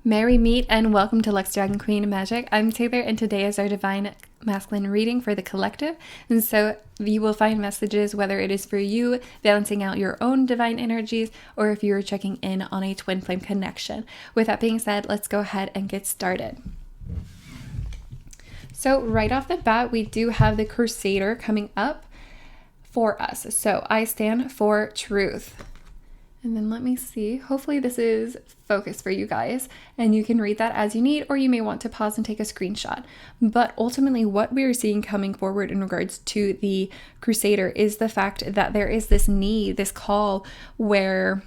Merry meet and welcome to Lux Dragon Queen Magic. I'm Taylor and today is our Divine Masculine reading for the collective. And so you will find messages whether it is for you balancing out your own divine energies or if you are checking in on a twin flame connection. With that being said, let's go ahead and get started. So right off the bat, we do have the Crusader coming up for us. So I stand for truth. And then let me see, hopefully this is focus for you guys and you can read that as you need, or you may want to pause and take a screenshot. But ultimately what we're seeing coming forward in regards to the Crusader is the fact that there is this need, this call where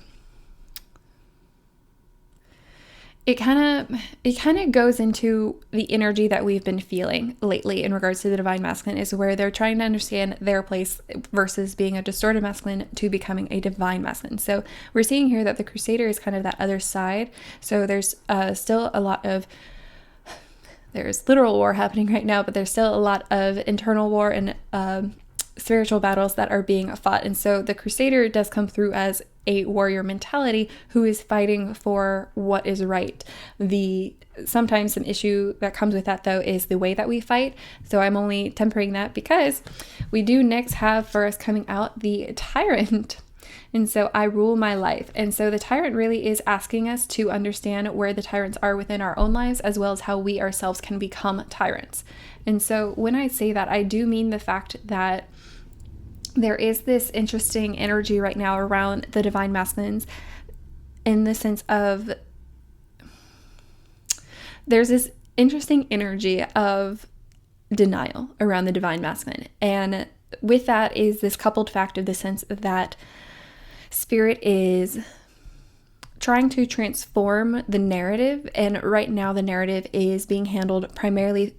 it kind of goes into the energy that we've been feeling lately in regards to the Divine Masculine, is where they're trying to understand their place versus being a distorted masculine to becoming a Divine Masculine. So we're seeing here that the Crusader is kind of that other side. So there's still a lot of, there's literal war happening right now, but there's still a lot of internal war and spiritual battles that are being fought. And so the Crusader does come through as a warrior mentality who is fighting for what is right. Sometimes an issue that comes with that though is the way that we fight. So I'm only tempering that because we do next have for us coming out the Tyrant. And so I rule my life. And so the Tyrant really is asking us to understand where the tyrants are within our own lives, as well as how we ourselves can become tyrants. And so when I say that, I do mean the fact that there is this interesting energy right now around the Divine Masculines, in the sense of there's this interesting energy of denial around the Divine Masculine. And with that is this coupled fact of the sense that Spirit is trying to transform the narrative. And right now the narrative is being handled primarily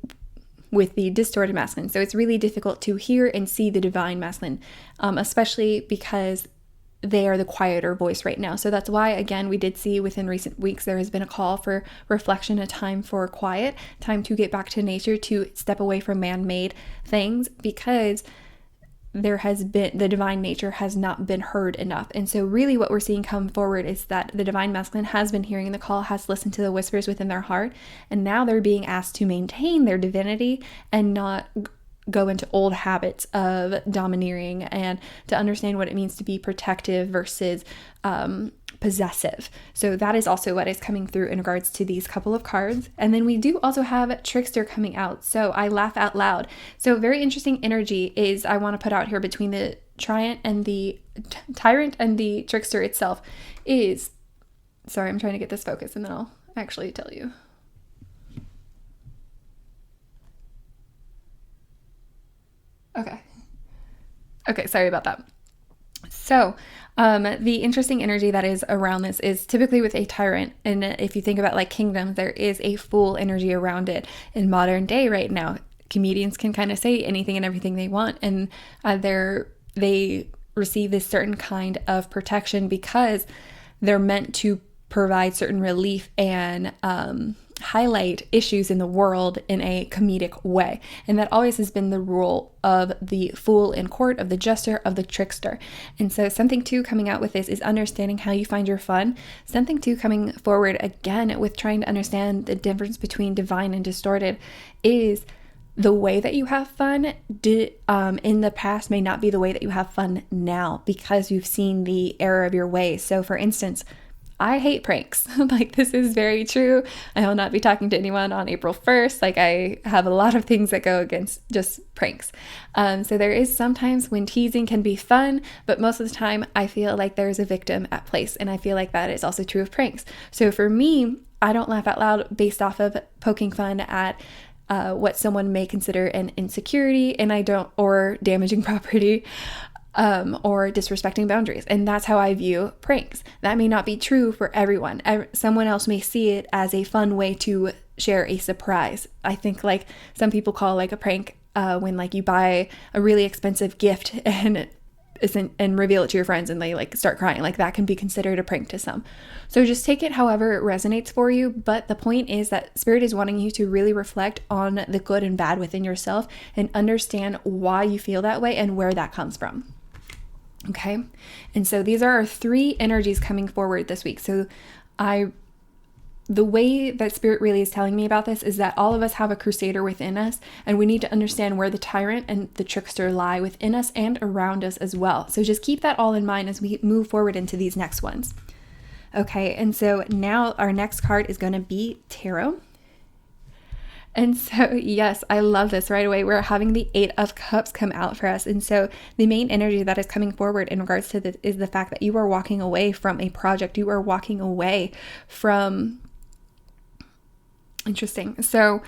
with the distorted masculine. So it's really difficult to hear and see the Divine Masculine, especially because they are the quieter voice right now. So that's why, again, we did see within recent weeks, there has been a call for reflection, a time for quiet, time to get back to nature, to step away from man-made things, because there has been, the divine nature has not been heard enough. And so really what we're seeing come forward is that the Divine Masculine has been hearing the call, has listened to the whispers within their heart, and now they're being asked to maintain their divinity and not go into old habits of domineering, and to understand what it means to be protective versus possessive. So that is also what is coming through in regards to these couple of cards. And then we do also have Trickster coming out. So I laugh out loud. So very interesting energy is I want to put out here between the Tyrant and the Trickster itself is, sorry, I'm trying to get this focus and then I'll actually tell you. Okay, sorry about that. So the interesting energy that is around this is typically with a Tyrant. And if you think about like kingdoms, there is a Fool energy around it. In modern day right now, comedians can kind of say anything and everything they want. And they receive this certain kind of protection because they're meant to provide certain relief and highlight issues in the world in a comedic way. And that always has been the role of the Fool in court, of the Jester, of the Trickster. And so something too coming out with this is understanding how you find your fun. Something too coming forward again with trying to understand the difference between divine and distorted is the way that you have fun in the past may not be the way that you have fun now, because you've seen the error of your ways. So for instance, I hate pranks. Like, this is very true. I will not be talking to anyone on April 1st. Like, I have a lot of things that go against just pranks. So there is sometimes when teasing can be fun, but most of the time I feel like there's a victim at place. And I feel like that is also true of pranks. So for me, I don't laugh out loud based off of poking fun at what someone may consider an insecurity, and or damaging property. Or disrespecting boundaries. And that's how I view pranks. That may not be true for everyone. Someone else may see it as a fun way to share a surprise. I think like some people call like a prank when like you buy a really expensive gift and reveal it to your friends and they like start crying. Like that can be considered a prank to some. So just take it however it resonates for you. But the point is that Spirit is wanting you to really reflect on the good and bad within yourself and understand why you feel that way and where that comes from. Okay. And so these are our three energies coming forward this week. So I the way that Spirit really is telling me about this is that all of us have a crusader within us, and we need to understand where the tyrant and the trickster lie within us and around us as well. So just keep that all in mind as we move forward into these next ones. Okay, and so now our next card is going to be Tarot. And so, yes, I love this right away. We're having the 8 of Cups come out for us. And so the main energy that is coming forward in regards to this is the fact that you are walking away from a project. You are walking away from... Interesting. So,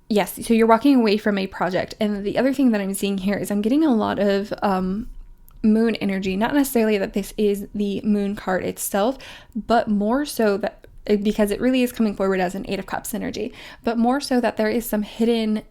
yes, so you're walking away from a project. And the other thing that I'm seeing here is I'm getting a lot of moon energy. Not necessarily that this is the moon card itself, but more so that because it really is coming forward as an 8 of Cups energy, but more so that there is some hidden,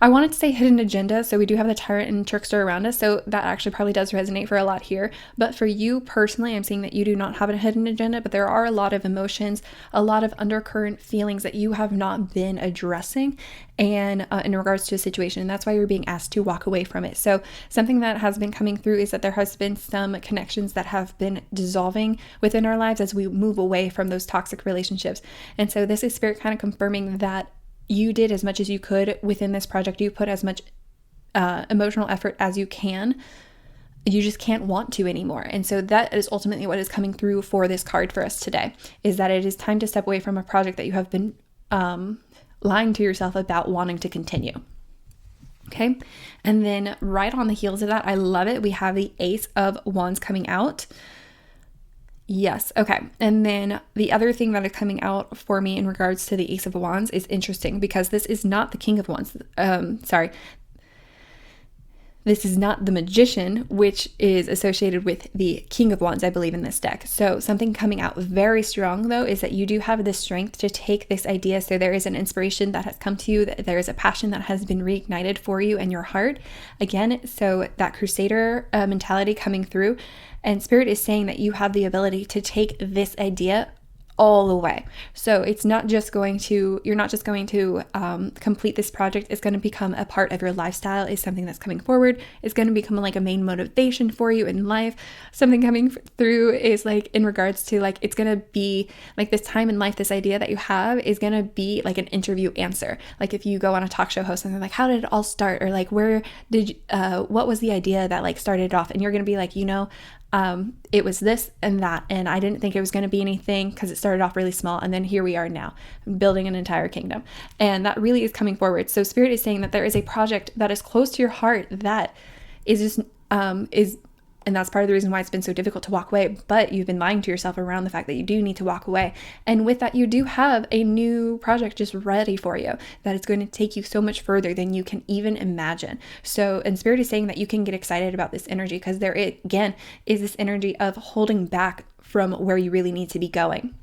I wanted to say hidden agenda. So we do have the tyrant and trickster around us. So that actually probably does resonate for a lot here. But for you personally, I'm seeing that you do not have a hidden agenda, but there are a lot of emotions, a lot of undercurrent feelings that you have not been addressing and in regards to a situation. And that's why you're being asked to walk away from it. So something that has been coming through is that there has been some connections that have been dissolving within our lives as we move away from those toxic relationships. And so this is Spirit kind of confirming that you did as much as you could within this project. You put as much emotional effort as you can. You just can't want to anymore. And so that is ultimately what is coming through for this card for us today, is that it is time to step away from a project that you have been lying to yourself about wanting to continue. Okay. And then right on the heels of that, I love it. We have the Ace of Wands coming out. Yes. Okay. And then the other thing that is coming out for me in regards to the Ace of Wands is interesting because this is not the King of Wands. This is not the Magician, which is associated with the King of Wands, I believe, in this deck. So something coming out very strong, though, is that you do have the strength to take this idea. So there is an inspiration that has come to you. That there is a passion that has been reignited for you in your heart. Again, so that Crusader mentality coming through. And Spirit is saying that you have the ability to take this idea all the way. So it's not just going to, you're not just going to complete this project. It's going to become a part of your lifestyle, is something that's coming forward. It's going to become like a main motivation for you in life. Something coming through is like in regards to like, it's going to be like this time in life, this idea that you have is going to be like an interview answer. Like if you go on a talk show host and they're like, how did it all start? Or like, where did you, what was the idea that like started it off? And you're going to be like, it was this and that, and I didn't think it was going to be anything because it started off really small, and then here we are now building an entire kingdom. And that really is coming forward. So Spirit is saying that there is a project that is close to your heart that is just and that's part of the reason why it's been so difficult to walk away, but you've been lying to yourself around the fact that you do need to walk away. And with that, you do have a new project just ready for you that is going to take you so much further than you can even imagine. So, and Spirit is saying that you can get excited about this energy because there, again, is this energy of holding back from where you really need to be going.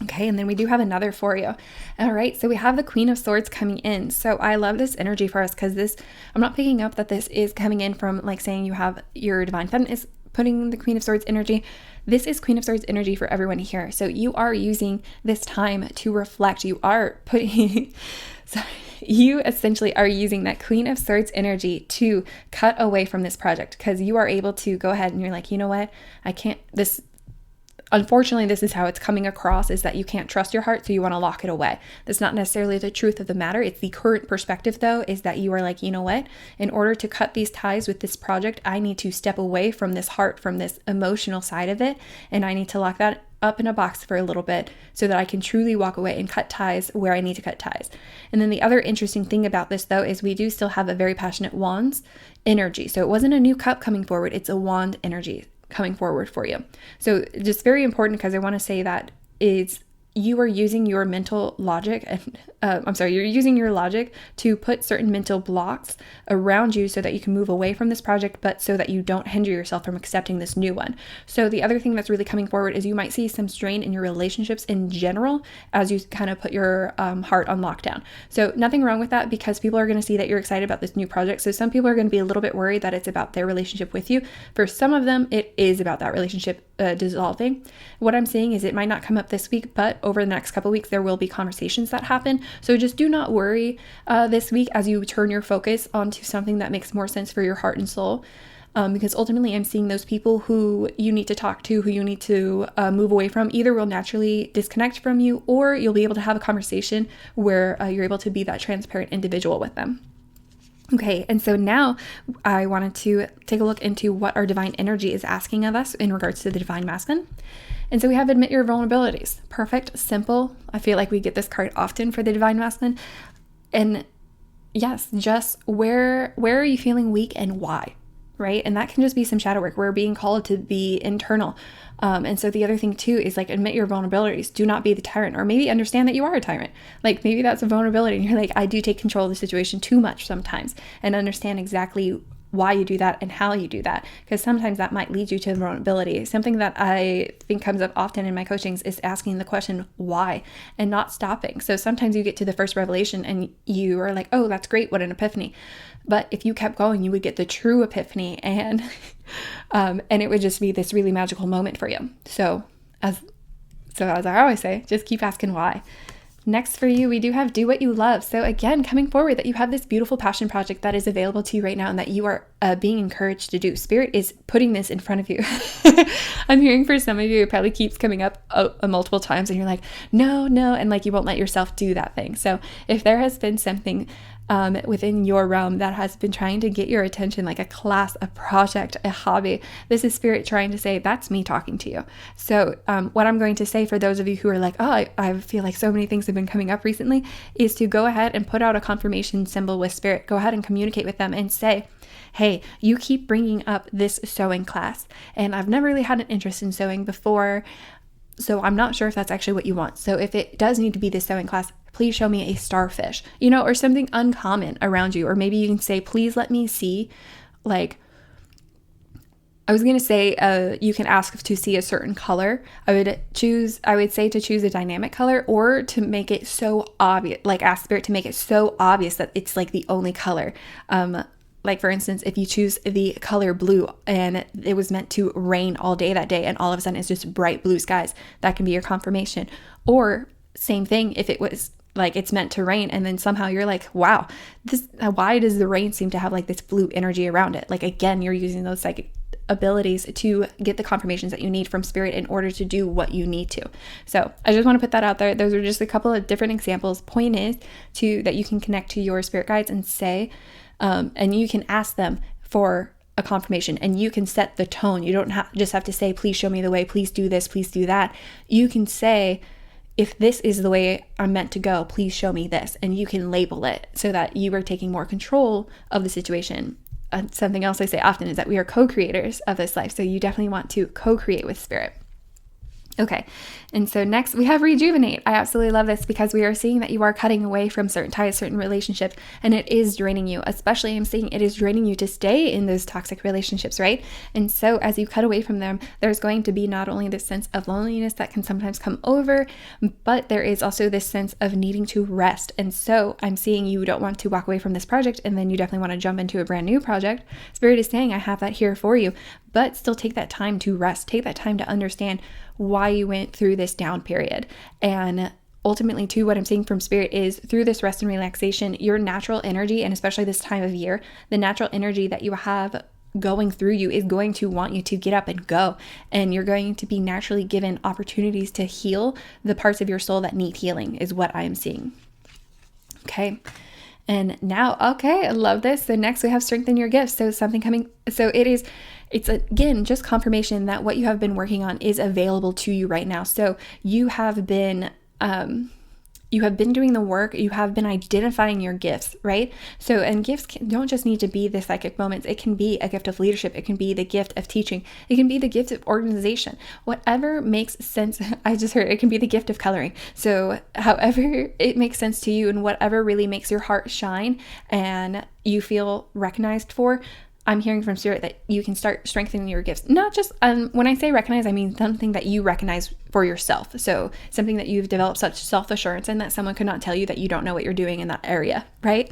Okay, and then we do have another for you. All right, so we have the Queen of Swords coming in. So I love this energy for us because this, I'm not picking up that this is coming in from like saying you have your Divine Feminine is putting the Queen of Swords energy. This is Queen of Swords energy for everyone here. So you are using this time to reflect. You are putting, you essentially are using that Queen of Swords energy to cut away from this project because you are able to go ahead and you're like, you know what, I can't, unfortunately, this is how it's coming across, is that you can't trust your heart, so you want to lock it away. That's not necessarily the truth of the matter. It's the current perspective, though, is that you are like, you know what? In order to cut these ties with this project, I need to step away from this heart, from this emotional side of it, and I need to lock that up in a box for a little bit so that I can truly walk away and cut ties where I need to cut ties. And then the other interesting thing about this, though, is we do still have a very passionate Wands energy. So it wasn't a new cup coming forward. It's a wand energy coming forward for you. So just very important because I want to say that is you are using your mental logic and you're using your logic to put certain mental blocks around you so that you can move away from this project, but so that you don't hinder yourself from accepting this new one. So the other thing that's really coming forward is you might see some strain in your relationships in general as you kind of put your heart on lockdown. So nothing wrong with that because people are going to see that you're excited about this new project. So some people are going to be a little bit worried that it's about their relationship with you. For some of them, it is about that relationship dissolving. What I'm saying is it might not come up this week, but over the next couple of weeks, there will be conversations that happen. So just do not worry this week as you turn your focus onto something that makes more sense for your heart and soul. because ultimately I'm seeing those people who you need to talk to, who you need to move away from, either will naturally disconnect from you, or you'll be able to have a conversation where you're able to be that transparent individual with them. Okay, and so now I wanted to take a look into what our divine energy is asking of us in regards to the divine masculine. And so we have admit your vulnerabilities. Perfect, simple. I feel like we get this card often for the divine masculine. And yes, just where are you feeling weak and why, right? And that can just be some shadow work. We're being called to be internal. And so the other thing too is like admit your vulnerabilities. Do not be the tyrant, or maybe understand that you are a tyrant. Like maybe that's a vulnerability and you're like, I do take control of the situation too much sometimes, and understand exactly why you do that and how you do that, because sometimes that might lead you to vulnerability. Something that I think comes up often in my coachings is asking the question why and not stopping. So sometimes you get to the first revelation and you are like, oh, that's great, what an epiphany. But if you kept going, you would get the true epiphany, and it would just be this really magical moment for you. So as I always say, just keep asking why. Next for you, we do have do what you love. So again, coming forward that you have this beautiful passion project that is available to you right now and that you are being encouraged to do. Spirit is putting this in front of you. I'm hearing for some of you, it probably keeps coming up multiple times and you're like, no, and like you won't let yourself do that thing. So if there has been something within your realm that has been trying to get your attention, like a class, a project, a hobby, this is Spirit trying to say, that's me talking to you. So what I'm going to say for those of you who are like, oh, I feel like so many things have been coming up recently, is to go ahead and put out a confirmation symbol with Spirit. Go ahead and communicate with them and say, hey, you keep bringing up this sewing class, and I've never really had an interest in sewing before, so I'm not sure if that's actually what you want. So if it does need to be this sewing class, please show me a starfish, or something uncommon around you. Or maybe you can say, please let me see, like, I was going to say, you can ask to see a certain color. I would say to choose a dynamic color, or to make it so obvious, like ask Spirit to make it so obvious that it's like the only color. Like for instance, if you choose the color blue and it was meant to rain all day that day and all of a sudden it's just bright blue skies, that can be your confirmation. Or same thing, if it was like it's meant to rain and then somehow you're like, wow, why does the rain seem to have like this blue energy around it? Like again, you're using those psychic abilities to get the confirmations that you need from Spirit in order to do what you need to. So I just want to put that out there. Those are just a couple of different examples. Point is that you can connect to your spirit guides and say, and you can ask them for a confirmation, and you can set the tone. You don't just have to say, please show me the way, please do this, please do that. You can say, if this is the way I'm meant to go, please show me this. And you can label it so that you are taking more control of the situation. Something else I say often is that we are co-creators of this life. So you definitely want to co-create with Spirit. Okay, and so next we have rejuvenate. I absolutely love this because we are seeing that you are cutting away from certain ties, certain relationships, and it is draining you. Especially I'm seeing it is draining you to stay in those toxic relationships, right? And so as you cut away from them, there's going to be not only this sense of loneliness that can sometimes come over, but there is also this sense of needing to rest. And so I'm seeing you don't want to walk away from this project and then you definitely want to jump into a brand new project. Spirit is saying, I have that here for you, but still take that time to rest. Take that time to understand why you went through this down period. And ultimately too, what I'm seeing from Spirit is through this rest and relaxation, your natural energy, and especially this time of year, the natural energy that you have going through you is going to want you to get up and go. And you're going to be naturally given opportunities to heal the parts of your soul that need healing, is what I am seeing. Okay. And now, okay, I love this. So next we have strengthen your gifts. So something coming. So it's again, just confirmation that what you have been working on is available to you right now. So you have been doing the work, you have been identifying your gifts, right? So, and gifts don't just need to be the psychic moments. It can be a gift of leadership. It can be the gift of teaching. It can be the gift of organization. Whatever makes sense. I just heard it can be the gift of coloring. So however it makes sense to you and whatever really makes your heart shine and you feel recognized for, I'm hearing from Spirit that you can start strengthening your gifts. Not just, when I say recognize, I mean something that you recognize for yourself. So something that you've developed such self-assurance in that someone could not tell you that you don't know what you're doing in that area, right?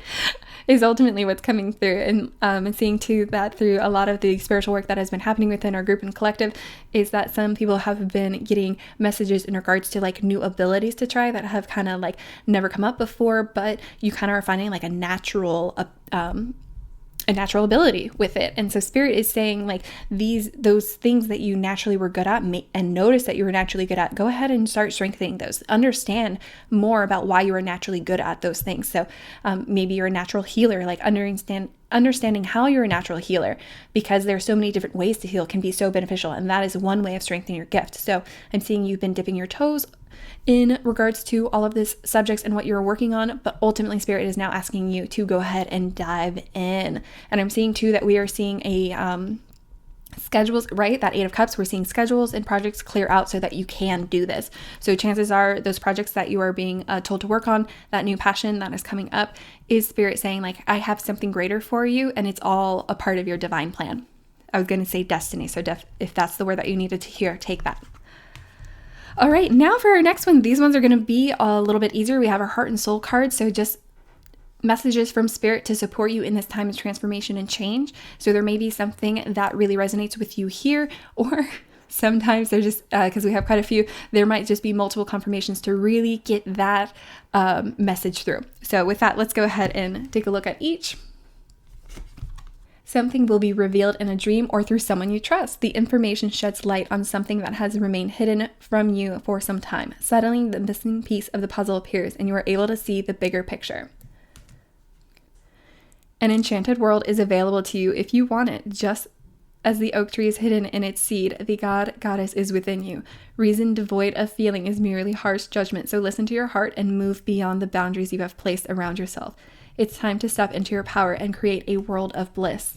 Is ultimately what's coming through. And seeing too that through a lot of the spiritual work that has been happening within our group and collective is that some people have been getting messages in regards to like new abilities to try that have kind of like never come up before, but you kind of are finding like a natural a natural ability with it. And so Spirit is saying like those things that you naturally were good at and notice that you were naturally good at, go ahead and start strengthening those. Understand more about why you are naturally good at those things. So maybe you're a natural healer, like understanding how you're a natural healer, because there's so many different ways to heal can be so beneficial. And that is one way of strengthening your gift. So I'm seeing you've been dipping your toes in regards to all of this subjects and what you're working on, but ultimately Spirit is now asking you to go ahead and dive in. And I'm seeing too that we are seeing a schedules, right? That 8 of Cups, we're seeing schedules and projects clear out so that you can do this. So chances are those projects that you are being told to work on, that new passion that is coming up, is Spirit saying like, I have something greater for you, and it's all a part of your divine plan. I was going to say destiny. So if that's the word that you needed to hear, take that. All right, now for our next one. These ones are going to be a little bit easier. We have our heart and soul card. So just messages from Spirit to support you in this time of transformation and change. So there may be something that really resonates with you here, or sometimes they're just, because we have quite a few, there might just be multiple confirmations to really get that message through. So with that, let's go ahead and take a look at each. Something will be revealed in a dream or through someone you trust. The information sheds light on something that has remained hidden from you for some time. Suddenly, the missing piece of the puzzle appears, and you are able to see the bigger picture. An enchanted world is available to you if you want it. Just as the oak tree is hidden in its seed, the goddess is within you. Reason devoid of feeling is merely harsh judgment, so listen to your heart and move beyond the boundaries you have placed around yourself. It's time to step into your power and create a world of bliss.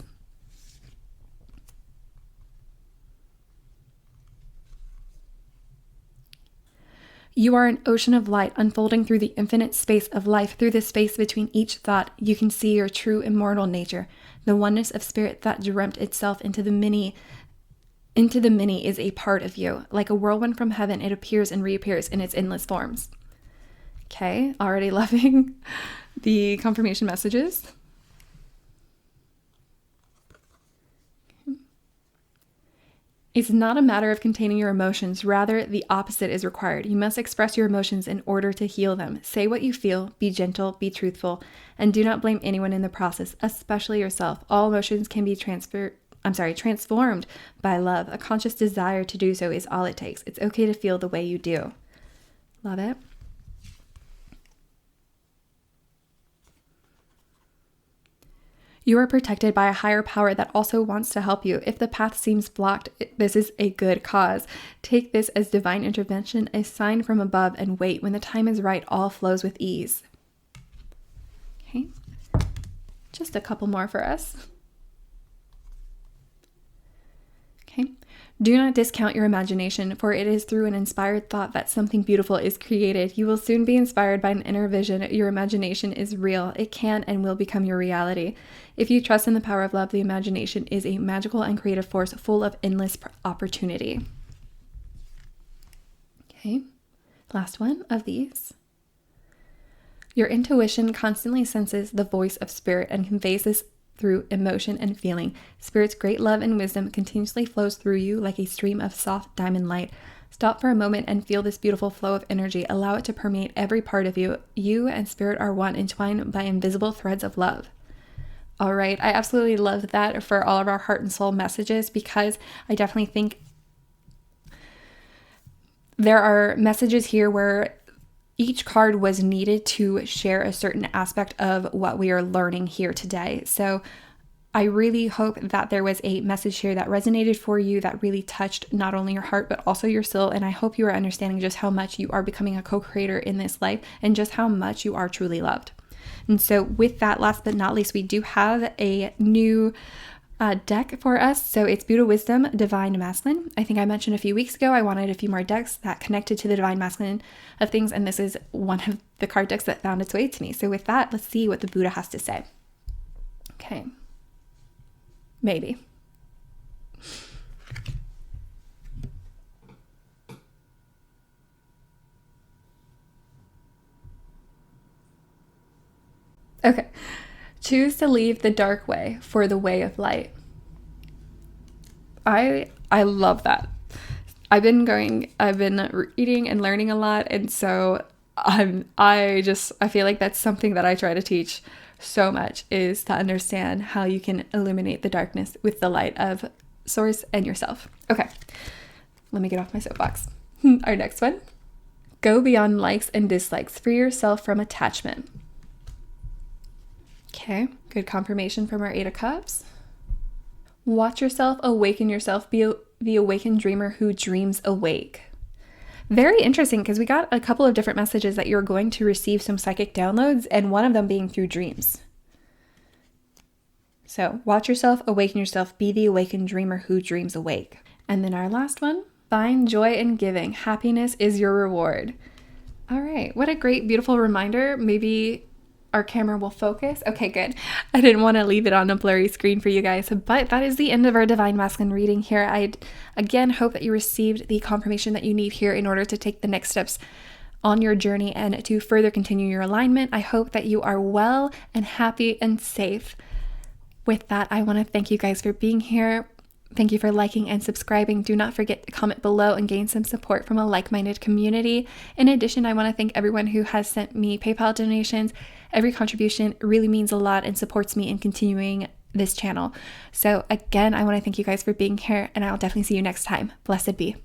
You are an ocean of light unfolding through the infinite space of life. Through the space between each thought, you can see your true immortal nature. The oneness of spirit that dreamt itself into the many is a part of you. Like a whirlwind from heaven, it appears and reappears in its endless forms. Okay, already loving the confirmation messages. It's not a matter of containing your emotions. Rather, the opposite is required. You must express your emotions in order to heal them. Say what you feel, be gentle, be truthful, and do not blame anyone in the process, especially yourself. All emotions can be transformed by love. A conscious desire to do so is all it takes. It's okay to feel the way you do. Love it. You are protected by a higher power that also wants to help you. If the path seems blocked, this is a good cause. Take this as divine intervention, a sign from above, and wait. When the time is right, all flows with ease. Okay, just a couple more for us. Okay. Do not discount your imagination, for it is through an inspired thought that something beautiful is created. You will soon be inspired by an inner vision. Your imagination is real. It can and will become your reality. If you trust in the power of love, the imagination is a magical and creative force full of endless opportunity. Okay, last one of these. Your intuition constantly senses the voice of spirit and conveys this through emotion and feeling. Spirit's great love and wisdom continuously flows through you like a stream of soft diamond light. Stop for a moment and feel this beautiful flow of energy. Allow it to permeate every part of you. You and spirit are one, entwined by invisible threads of love. All right, I absolutely love that for all of our heart and soul messages, because I definitely think there are messages here where each card was needed to share a certain aspect of what we are learning here today. So I really hope that there was a message here that resonated for you, that really touched not only your heart, but also your soul. And I hope you are understanding just how much you are becoming a co-creator in this life and just how much you are truly loved. And so with that, last but not least, we do have a new deck for us. So it's Buddha Wisdom, Divine Masculine. I think I mentioned a few weeks ago I wanted a few more decks that connected to the Divine Masculine of things, and this is one of the card decks that found its way to me. So with that, let's see what the Buddha has to say. Okay. Maybe. Okay. Choose to leave the dark way for the way of light. I love that. I've been reading and learning a lot, and so I feel like that's something that I try to teach so much is to understand how you can illuminate the darkness with the light of Source and yourself. Okay, let me get off my soapbox. Our next one. Go beyond likes and dislikes. Free yourself from attachment. Okay, good confirmation from our Eight of Cups. Watch yourself, awaken yourself, be the awakened dreamer who dreams awake. Very interesting, because we got a couple of different messages that you're going to receive some psychic downloads, and one of them being through dreams. So watch yourself, awaken yourself, be the awakened dreamer who dreams awake. And then our last one, find joy in giving. Happiness is your reward. All right, what a great, beautiful reminder. Maybe our camera will focus. Okay, good. I didn't want to leave it on a blurry screen for you guys, but that is the end of our Divine Masculine reading here. I again hope that you received the confirmation that you need here in order to take the next steps on your journey and to further continue your alignment. I hope that you are well and happy and safe. With that, I want to thank you guys for being here. Thank you for liking and subscribing. Do not forget to comment below and gain some support from a like-minded community. In addition, I want to thank everyone who has sent me PayPal donations. Every contribution really means a lot and supports me in continuing this channel. So again, I want to thank you guys for being here, and I'll definitely see you next time. Blessed be.